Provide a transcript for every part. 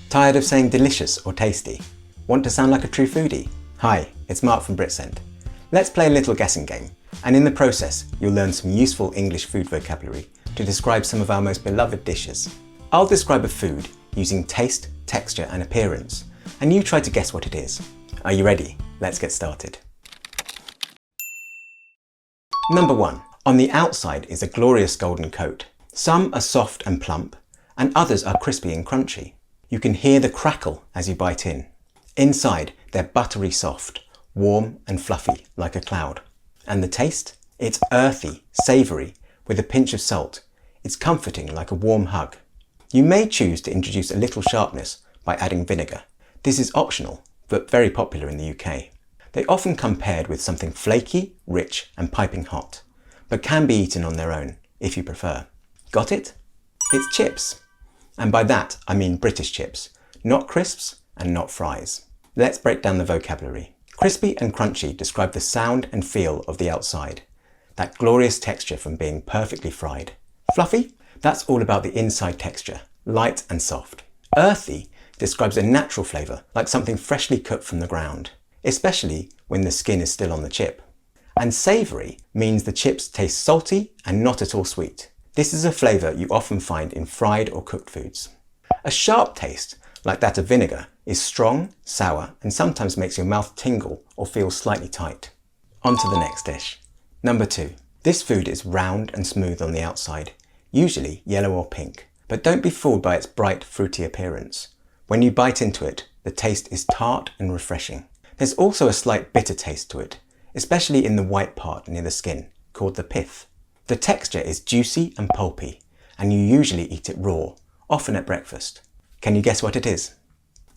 Tired of saying delicious or tasty? Want to sound like a true foodie? Hi, it's Mark from Britsend. Let's play a little guessing game, and in the process, you'll learn some useful English food vocabulary to describe some of our most beloved dishes. I'll describe a food using taste, texture, and appearance, and you try to guess what it is. Are you ready? Let's get started. Number 1. On the outside is a glorious golden coat. Some are soft and plump, and others are crispy and crunchy. You can hear the crackle as you bite in. Inside, they're buttery soft, warm and fluffy like a cloud. And the taste? It's earthy, savoury, with a pinch of salt. It's comforting like a warm hug. You may choose to introduce a little sharpness by adding vinegar. This is optional, but very popular in the UK. They often come paired with something flaky, rich and piping hot, but can be eaten on their own, if you prefer. Got it? It's chips. And by that, I mean British chips, not crisps and not fries. Let's break down the vocabulary. Crispy and crunchy describe the sound and feel of the outside, that glorious texture from being perfectly fried. Fluffy? That's all about the inside texture, light and soft. Earthy describes a natural flavour, like something freshly cooked from the ground, especially when the skin is still on the chip. And savoury means the chips taste salty and not at all sweet. This is a flavour you often find in fried or cooked foods. A sharp taste, like that of vinegar, is strong, sour, and sometimes makes your mouth tingle or feel slightly tight. On to the next dish. Number 2. This food is round and smooth on the outside, usually yellow or pink, but don't be fooled by its bright, fruity appearance. When you bite into it, the taste is tart and refreshing. There's also a slight bitter taste to it, especially in the white part near the skin, called the pith. The texture is juicy and pulpy, and you usually eat it raw, often at breakfast. Can you guess what it is?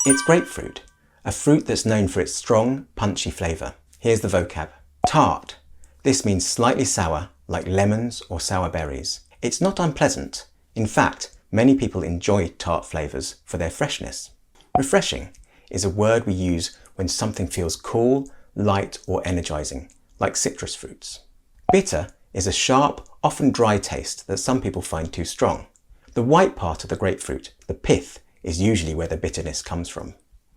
It's grapefruit, a fruit that's known for its strong, punchy flavour. Here's the vocab. Tart. This means slightly sour, like lemons or sour berries. It's not unpleasant. In fact, many people enjoy tart flavours for their freshness. Refreshing is a word we use when something feels cool, light or energising, like citrus fruits. Bitter is a sharp, often dry taste that some people find too strong. The white part of the grapefruit, the pith, is usually where the bitterness comes from.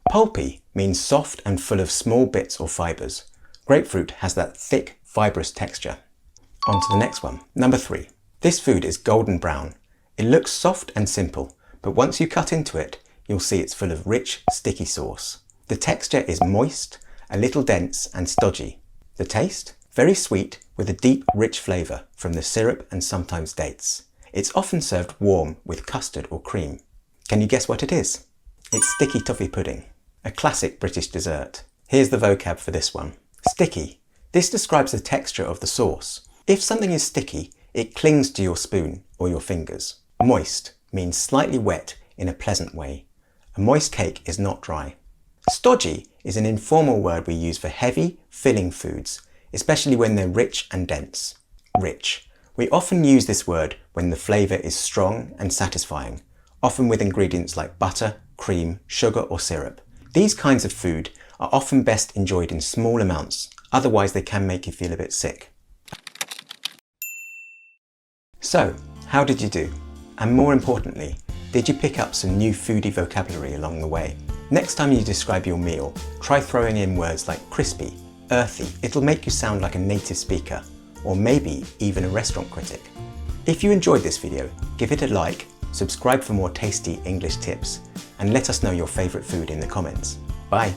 Pulpy means soft and full of small bits or fibres. Grapefruit has that thick, fibrous texture. On to the next one. Number 3. This food is golden brown. It looks soft and simple, but once you cut into it, you'll see it's full of rich, sticky sauce. The texture is moist, a little dense and stodgy. The taste? Very sweet with a deep, rich flavour from the syrup and sometimes dates. It's often served warm with custard or cream. Can you guess what it is? It's sticky toffee pudding, a classic British dessert. Here's the vocab for this one. Sticky. This describes the texture of the sauce. If something is sticky, it clings to your spoon or your fingers. Moist means slightly wet in a pleasant way. A moist cake is not dry. Stodgy is an informal word we use for heavy, filling foods, especially when they're rich and dense. Rich. We often use this word when the flavour is strong and satisfying, often with ingredients like butter, cream, sugar or syrup. These kinds of food are often best enjoyed in small amounts, otherwise they can make you feel a bit sick. So, how did you do? And more importantly, did you pick up some new foodie vocabulary along the way? Next time you describe your meal, try throwing in words like crispy, earthy. It'll make you sound like a native speaker, or maybe even a restaurant critic. If you enjoyed this video, give it a like, subscribe for more tasty English tips, and let us know your favourite food in the comments. Bye!